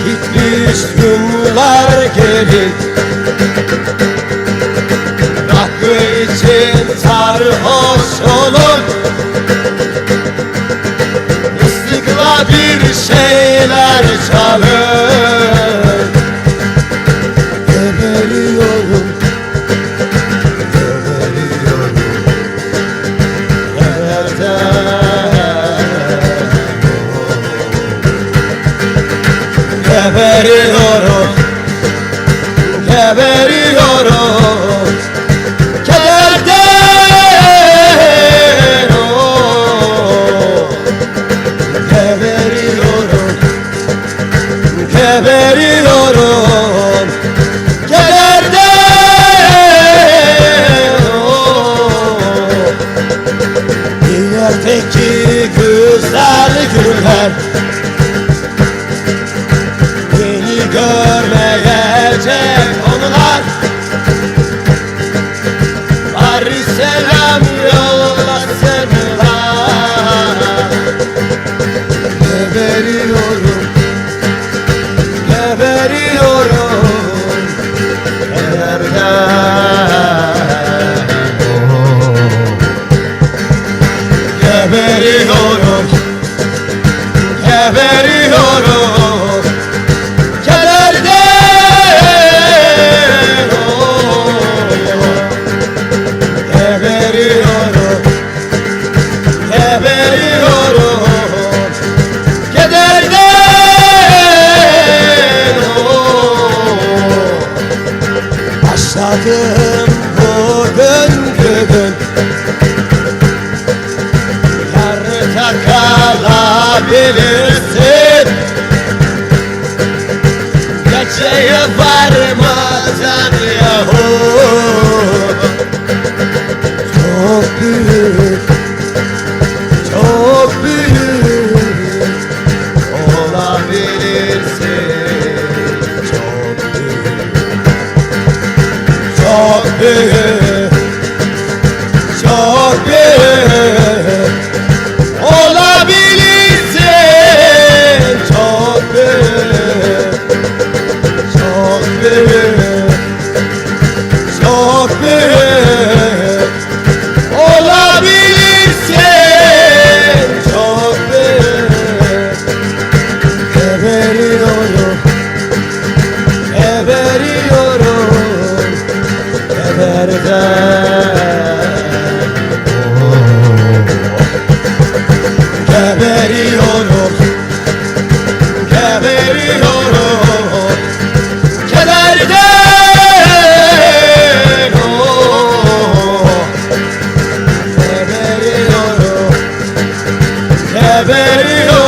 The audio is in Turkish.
Gitmiş günler geri, rakı için sarhoş olur, ıslıkla bir şeyler çalır. Geberiyorum, geberiyorum, geberiyorum, geberiyorum, kederden, geberiyorum, geberiyorum, kederden. Bir yerdeki güzel günler görmeyecek onlar, bari selam yollasınlar. Geberiyorum, geberiyorum, kederden. Geberiyorum, geberiyorum, başladım bugünkü gün, yarıda kalabilirsin. Geceye varmadan yahu, çok büyük, çok büyük olabilirsin. Çok büyük, çok büyük, çok büyük olabilirsin. Çok büyük, çok büyük, çok büyük olabilirsin. Çok büyük. Geberiyorum, geberiyorum, kederden. Geberiyorum, geberiyorum, kederden. Geberiyorum, geberiyorum.